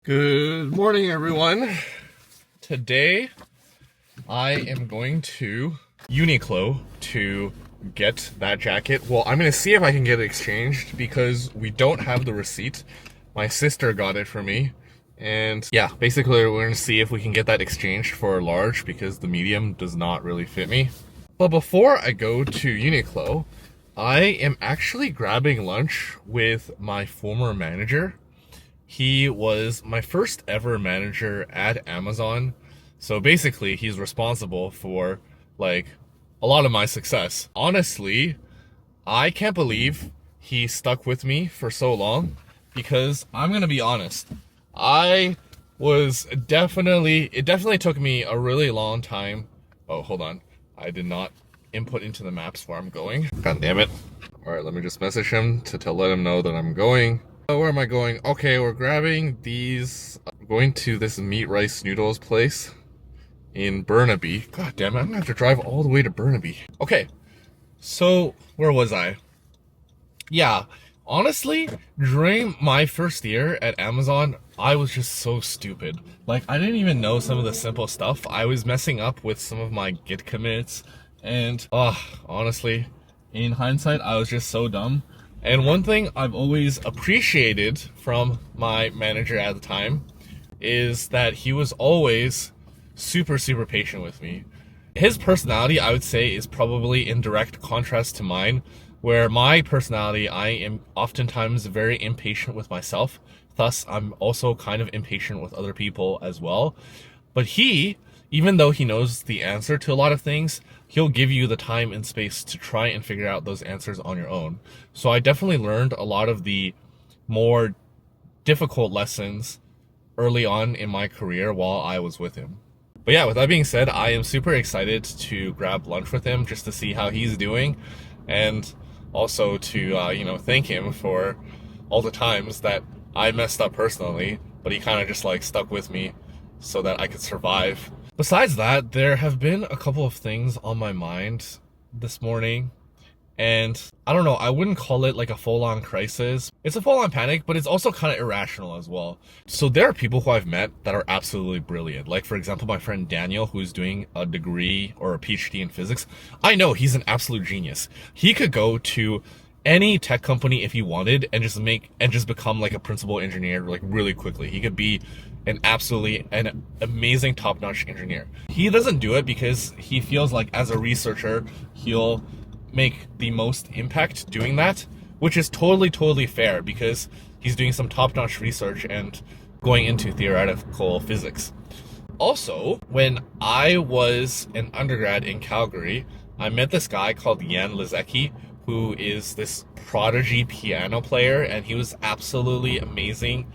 Good morning, everyone. Today, I am going to Uniqlo to get that jacket. Well, I'm going to see if I can get it exchanged because we don't have the receipt. My sister got it for me. And yeah, basically, we're going to see if we can get that exchanged for a large because the medium does not really fit me. But before I go to Uniqlo, I am actually grabbing lunch with my former manager. He was my first ever manager at Amazon. So basically, he's responsible for like a lot of my success. Honestly, I can't believe he stuck with me for so long because I'm going to be honest. It definitely took me a really long time. Oh, hold on. I did not input into the maps where I'm going. God damn it. All right, let me just message him to let him know that I'm going. Where am I going? Okay, we're grabbing these. I'm going to this meat rice noodles place in Burnaby. God damn it, I'm gonna have to drive all the way to Burnaby. Okay, so where was I? Yeah, honestly, during my first year at Amazon, I was just so stupid. Like, I didn't even know some of the simple stuff. I was messing up with some of my Git commits, and honestly, in hindsight, I was just so dumb. And one thing I've always appreciated from my manager at the time is that he was always super, super patient with me. His personality, I would say, is probably in direct contrast to mine, where my personality, I am oftentimes very impatient with myself. Thus, I'm also kind of impatient with other people as well. But he, even though he knows the answer to a lot of things, he'll give you the time and space to try and figure out those answers on your own. So I definitely learned a lot of the more difficult lessons early on in my career while I was with him. But yeah, with that being said, I am super excited to grab lunch with him just to see how he's doing, and also to thank him for all the times that I messed up personally, but he kind of just like stuck with me so that I could survive. Besides that, there have been a couple of things on my mind this morning, and I don't know, I wouldn't call it like a full-on crisis. It's a full-on panic, but it's also kind of irrational as well. So there are people who I've met that are absolutely brilliant. Like, for example, my friend Daniel, who's doing a degree or a PhD in physics. I know he's an absolute genius. He could go to any tech company if he wanted and just become like a principal engineer like really quickly. He could be an amazing top-notch engineer. He doesn't do it because he feels like as a researcher he'll make the most impact doing that, which is totally fair because he's doing some top-notch research and going into theoretical physics. Also, when I was an undergrad in Calgary, I met this guy called Jan Lizecki, who is this prodigy piano player, and he was absolutely amazing.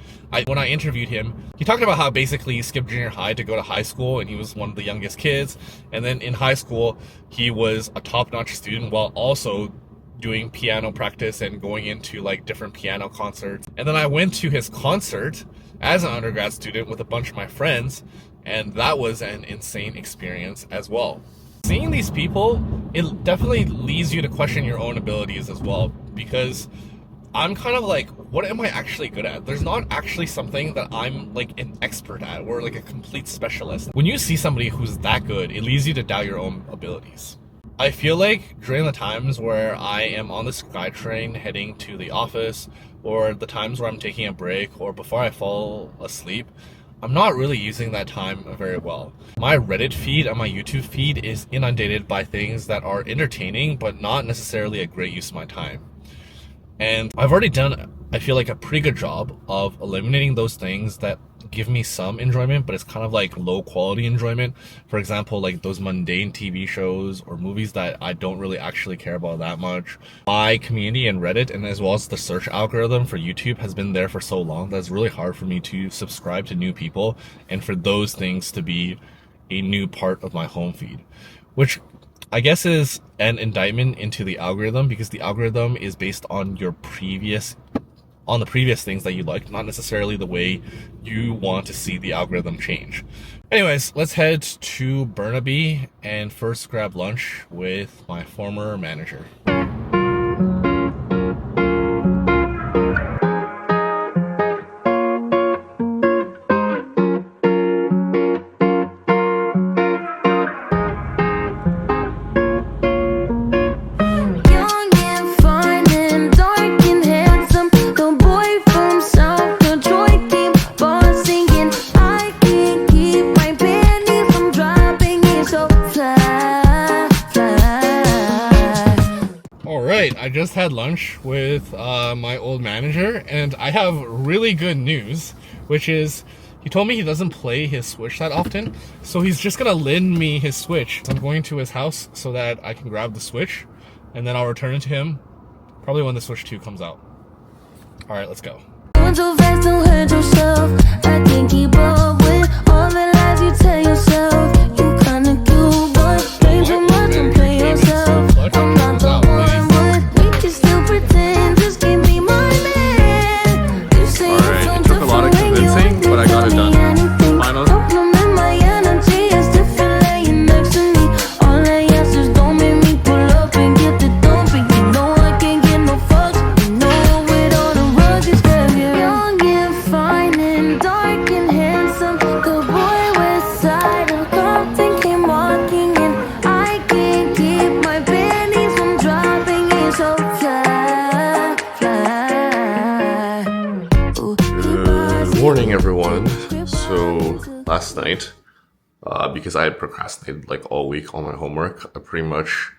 When I interviewed him, he talked about how basically he skipped junior high to go to high school, and he was one of the youngest kids. And then in high school, he was a top-notch student while also doing piano practice and going into like different piano concerts. And then I went to his concert as an undergrad student with a bunch of my friends, and that was an insane experience as well. Seeing these people, it definitely leads you to question your own abilities as well, because I'm kind of like, what am I actually good at? There's not actually something that I'm like an expert at or like a complete specialist. When you see somebody who's that good, it leads you to doubt your own abilities. I feel like during the times where I am on the SkyTrain heading to the office, or the times where I'm taking a break, or before I fall asleep, I'm not really using that time very well. My Reddit feed and my YouTube feed is inundated by things that are entertaining, but not necessarily a great use of my time. And I've already done, I feel like, a pretty good job of eliminating those things that give me some enjoyment, but it's kind of like low quality enjoyment. For example, like those mundane TV shows or movies that I don't really actually care about that much. My community in Reddit, and as well as the search algorithm for YouTube, has been there for so long that it's really hard for me to subscribe to new people and for those things to be a new part of my home feed, which I guess is an indictment into the algorithm, because the algorithm is based on the previous things that you like, not necessarily the way you want to see the algorithm change. Anyways, let's head to Burnaby and first grab lunch with my former manager. I just had lunch with my old manager, and I have really good news, which is he told me he doesn't play his Switch that often, so he's just gonna lend me his Switch. I'm going to his house so that I can grab the Switch, and then I'll return it to him probably when the Switch 2 comes out. All right, let's go. Going too fast to hurt yourself. I can't keep up with all the lies you tell yourself. You kinda cute, but play too much and play yourself. I'm not the one, but we can still pretend. Just give me my man. You say Alright, it took a lot of convincing, but I got it done. Finals. Compliment my energy, it's different laying next to me. All I ask is don't make me pull up and get the dumpy. You know I can't get no fucks. You know with all the rugged stuff, you're young and fine and dark and handsome. Good boy west side of Compton came walking in. I can't keep my panties from dropping. It's so fly, fly. Ooh, Good morning, everyone. So last night, because I had procrastinated like all week on my homework, I pretty much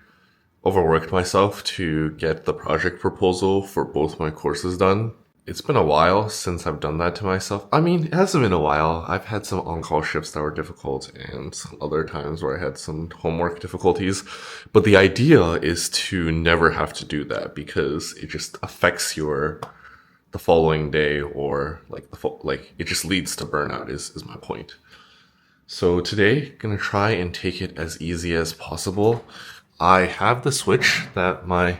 overworked myself to get the project proposal for both my courses done. It's been a while since I've done that to myself. I mean, it hasn't been a while. I've had some on-call shifts that were difficult and some other times where I had some homework difficulties. But the idea is to never have to do that because it just affects the following day, or like it just leads to burnout is my point. So today, gonna try and take it as easy as possible. I have the Switch that my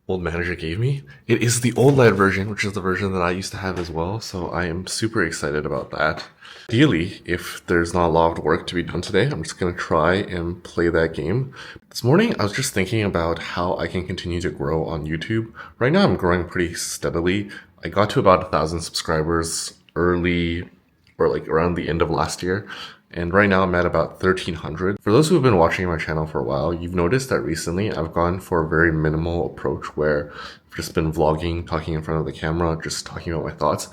old manager gave me. It is the OLED version, which is the version that I used to have as well, so I am super excited about that. Ideally, if there's not a lot of work to be done today, I'm just gonna try and play that game. This morning, I was just thinking about how I can continue to grow on YouTube. Right now, I'm growing pretty steadily. I got to about 1,000 subscribers early, or like around the end of last year. And right now I'm at about 1,300. For those who have been watching my channel for a while, you've noticed that recently I've gone for a very minimal approach where I've just been vlogging, talking in front of the camera, just talking about my thoughts.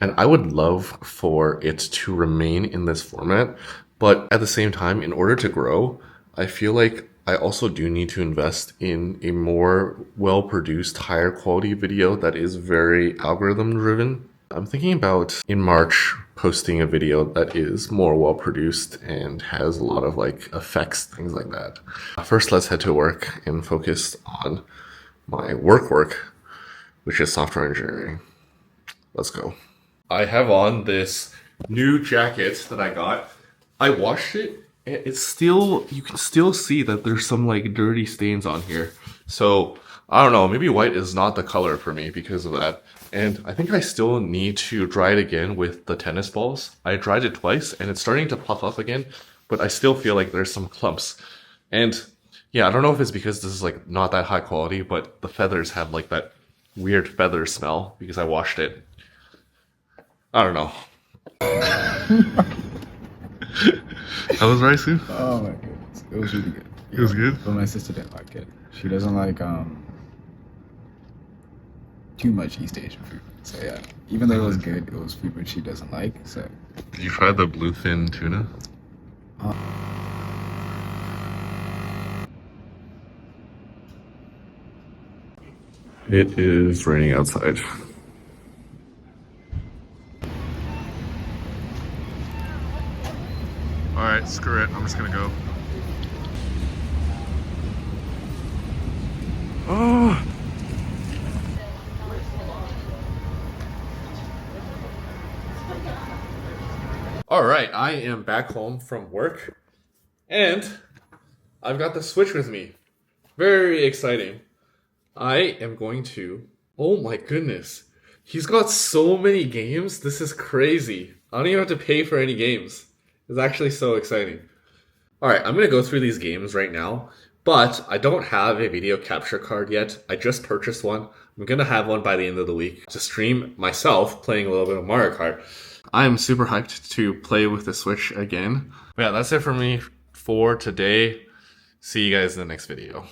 And I would love for it to remain in this format. But at the same time, in order to grow, I feel like I also do need to invest in a more well-produced, higher quality video that is very algorithm driven. I'm thinking about in March posting a video that is more well produced and has a lot of like effects, things like that. First, let's head to work and focus on my work, which is software engineering. Let's go. I have on this new jacket that I got. I washed it and it's still, you can still see that there's some like dirty stains on here. So I don't know, maybe white is not the color for me because of that. And I think I still need to dry it again with the tennis balls. I dried it twice and it's starting to puff up again, but I still feel like there's some clumps. And yeah, I don't know if it's because this is like not that high quality, but the feathers have like that weird feather smell because I washed it. I don't know. How was rice soup? Oh my goodness, it was really good. It was good? But my sister didn't like it. She doesn't like too much East Asian food. So yeah, even though it was good, it was food which she doesn't like. So Did you try the bluefin tuna? It is raining outside. Alright, screw it. I'm just gonna go. Oh! Alright, I am back home from work, and I've got the Switch with me. Very exciting. I am going to... Oh my goodness. He's got so many games. This is crazy. I don't even have to pay for any games. It's actually so exciting. Alright, I'm going to go through these games right now, but I don't have a video capture card yet. I just purchased one. I'm going to have one by the end of the week to stream myself playing a little bit of Mario Kart. I am super hyped to play with the Switch again. But yeah, that's it for me for today. See you guys in the next video.